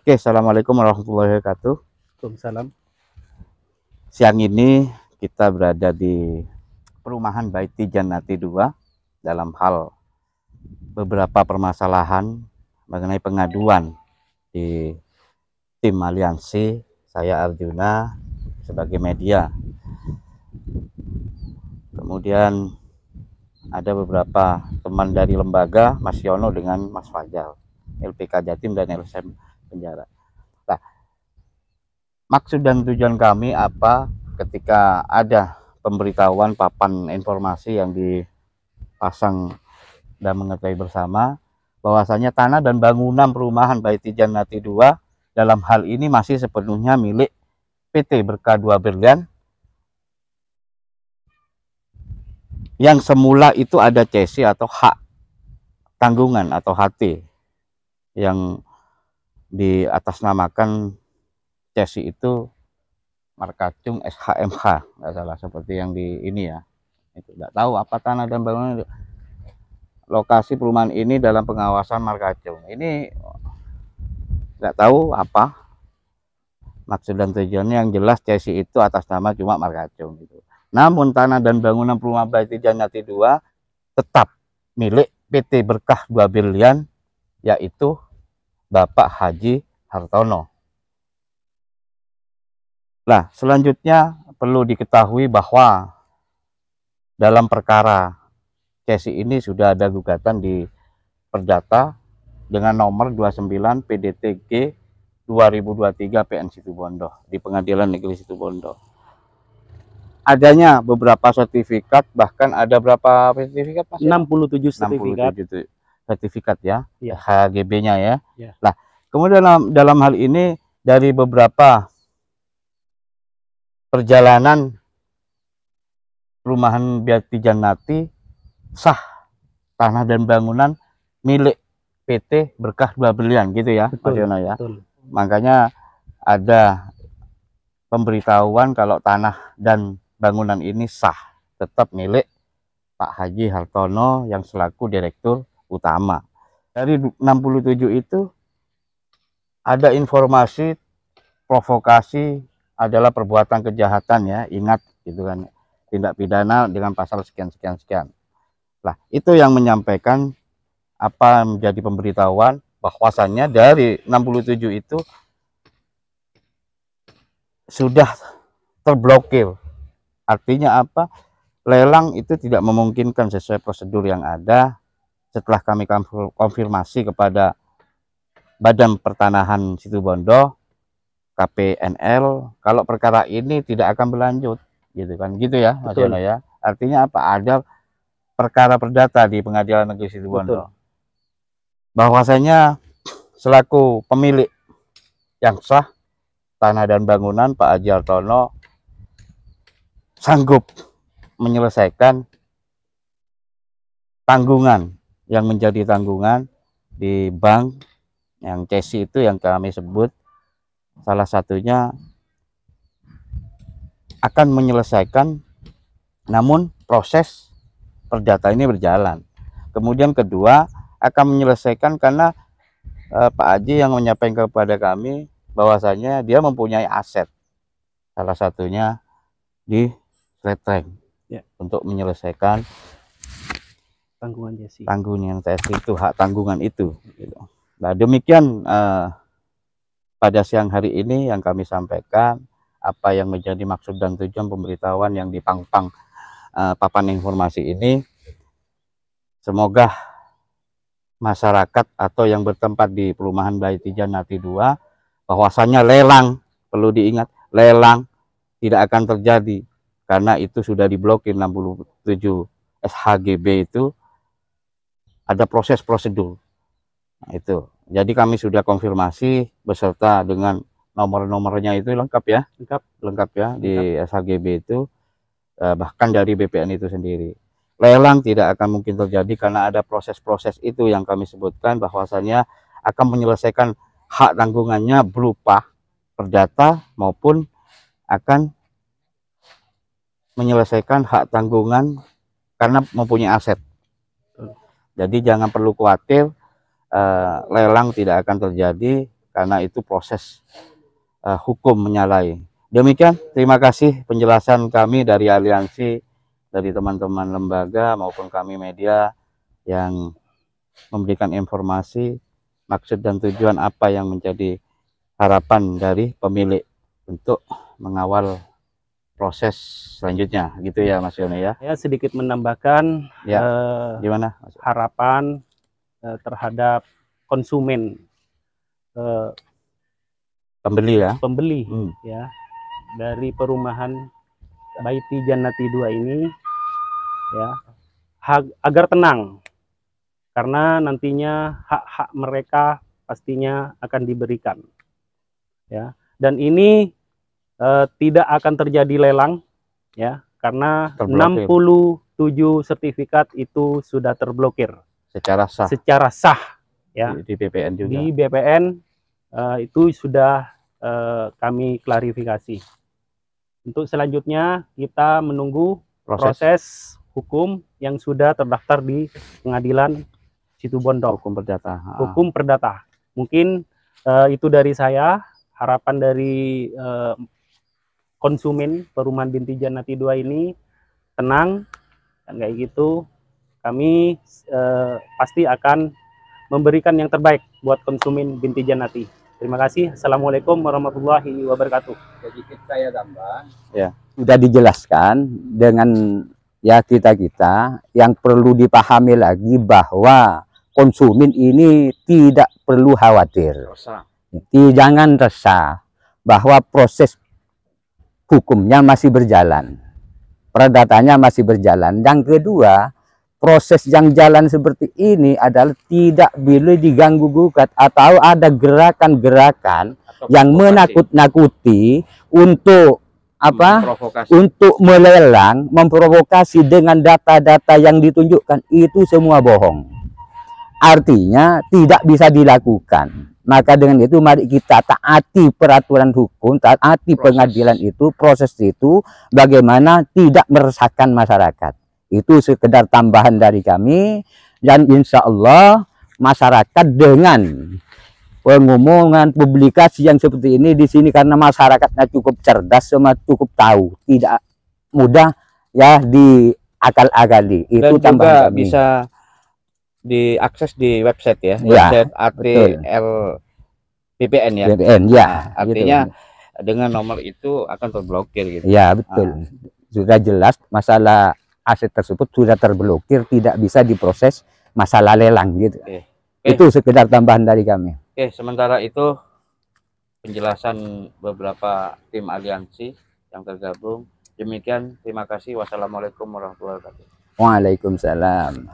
Oke, assalamualaikum warahmatullahi wabarakatuh. Waalaikumsalam. Siang ini kita berada di perumahan Baiti Jannati 2 dalam hal beberapa permasalahan mengenai pengaduan di tim aliansi. Saya Arjuna sebagai media. Kemudian ada beberapa teman dari lembaga, Mas Yono dengan Mas Fajar, LPK Jatim dan LSM Penjara. Nah, maksud dan tujuan kami apa ketika ada pemberitahuan papan informasi yang dipasang dan mengetahui bersama bahwasanya tanah dan bangunan perumahan Baiti Jannati 2 dalam hal ini masih sepenuhnya milik PT Berkah 2 Berlian, yang semula itu ada CC atau hak tanggungan atau HT yang diatasnamakan CC itu Markacung SHMH, nggak salah, seperti yang di ini ya. Itu nggak tahu apa tanah dan bangunan lokasi perumahan ini dalam pengawasan Markacung. Ini nggak tahu apa maksud dan tujuannya, yang jelas CC itu atas nama cuma Markacung gitu. Namun tanah dan bangunan perumahan Baiti Jannati 2 tetap milik PT Berkah 2 Berlian, yaitu Bapak Haji Hartono. Nah, selanjutnya perlu diketahui bahwa dalam perkara CC ini sudah ada gugatan di Perdata dengan nomor 29 PDTG 2023 PN Situbondo di Pengadilan Negeri Situbondo. Adanya beberapa sertifikat, bahkan ada berapa sertifikat Mas? 67 sertifikat. 67 sertifikat ya, Ya. HGB-nya ya. Ya. Nah, kemudian dalam hal ini dari beberapa perjalanan perumahan Baiti Jannati sah tanah dan bangunan milik PT Berkah 2 Berlian gitu ya, Mas Yono ya. Betul. Makanya ada pemberitahuan kalau tanah dan bangunan ini sah tetap milik Pak Haji Hartono yang selaku direktur utama. Dari 67 itu ada informasi provokasi adalah perbuatan kejahatan ya, ingat gitu kan, tindak pidana dengan pasal sekian sekian sekian. Nah, itu yang menyampaikan apa menjadi pemberitahuan bahwasannya dari 67 itu sudah terblokir. Artinya apa? Lelang itu tidak memungkinkan sesuai prosedur yang ada. Setelah kami konfirmasi kepada Badan Pertanahan Situbondo, KPNL, kalau perkara ini tidak akan berlanjut, gitu kan, gitu ya, Mas Yono ya. Artinya apa? Ada perkara perdata di Pengadilan Negeri Situbondo. Bahwasanya selaku pemilik yang sah tanah dan bangunan, Pak Haji Hartono sanggup menyelesaikan tanggungan yang menjadi tanggungan di bank yang CC itu yang kami sebut, salah satunya akan menyelesaikan, namun proses perdata ini berjalan. Kemudian kedua akan menyelesaikan karena Pak Haji yang menyampaikan kepada kami bahwasanya dia mempunyai aset, salah satunya di Sletreng ya, untuk menyelesaikan tanggungan CC. Tanggungan CC itu, hak tanggungan itu. Gitu. Nah, demikian pada siang hari ini yang kami sampaikan, apa yang menjadi maksud dan tujuan pemberitahuan yang dipangpang papan informasi ini. Semoga masyarakat atau yang bertempat di perumahan Baiti Jannati 2 bahwasannya lelang, perlu diingat, lelang tidak akan terjadi karena itu sudah diblokir 67 SHGB itu ada proses prosedur. Nah, itu. Jadi kami sudah konfirmasi beserta dengan nomor-nomornya itu lengkap ya, lengkap ya di SHGB itu, bahkan dari BPN itu sendiri. Lelang tidak akan mungkin terjadi karena ada proses-proses itu yang kami sebutkan bahwasannya akan menyelesaikan hak tanggungannya berupa perdata maupun akan menyelesaikan hak tanggungan karena mempunyai aset. Jadi jangan perlu khawatir, lelang tidak akan terjadi karena itu proses hukum menyalahi. Demikian, terima kasih penjelasan kami dari aliansi, dari teman-teman lembaga maupun kami media yang memberikan informasi maksud dan tujuan apa yang menjadi harapan dari pemilik untuk mengawal proses selanjutnya, gitu ya Mas Yoni ya. Saya sedikit menambahkan Ya, gimana Mas? harapan terhadap konsumen, Pembeli ya. pembeli ya dari perumahan Baiti Jannati 2 ini ya, agar tenang, karena nantinya hak-hak mereka pastinya akan diberikan ya, dan ini tidak akan terjadi lelang ya, karena Terblokir. 67 sertifikat itu sudah terblokir secara sah ya di BPN juga. Di BPN itu sudah kami klarifikasi. Untuk selanjutnya kita menunggu proses hukum yang sudah terdaftar di Pengadilan Situbondo. Hukum perdata. Hukum perdata. Mungkin itu dari saya. Harapan dari konsumen perumahan Binti Jannati 2 ini tenang, dan kayak gitu kami pasti akan memberikan yang terbaik buat konsumen Binti Jannati. Terima kasih. Assalamualaikum warahmatullahi wabarakatuh. Sedikit saya tambah. Ya. Sudah dijelaskan dengan ya kita yang perlu dipahami lagi bahwa konsumen ini tidak perlu khawatir. Jangan resah bahwa proses hukumnya masih berjalan, perdatanya masih berjalan. Yang kedua, proses yang jalan seperti ini adalah tidak boleh diganggu gugat atau ada gerakan-gerakan yang menakut-nakuti untuk untuk melelang, memprovokasi dengan data-data yang ditunjukkan. Itu semua bohong, artinya tidak bisa dilakukan. Maka dengan itu mari kita taati peraturan hukum, taati pengadilan itu, proses itu, bagaimana tidak meresahkan masyarakat. Itu sekedar tambahan dari kami, dan insya Allah masyarakat dengan pengumuman publikasi yang seperti ini di sini, karena masyarakatnya cukup cerdas, sama cukup tahu, tidak mudah ya diakal-akali. Itu dan tambahan juga kami. Bisa diakses di website ya, website ATL BPN ya. BPN ya. Nah, artinya gitu, dengan nomor itu akan terblokir gitu. Ya betul. Sudah jelas masalah aset tersebut sudah terblokir, tidak bisa diproses masalah lelang gitu. Itu sekedar tambahan dari kami. Sementara itu penjelasan beberapa tim aliansi yang tergabung. Demikian, terima kasih. Wassalamualaikum warahmatullahi wabarakatuh. Waalaikumsalam.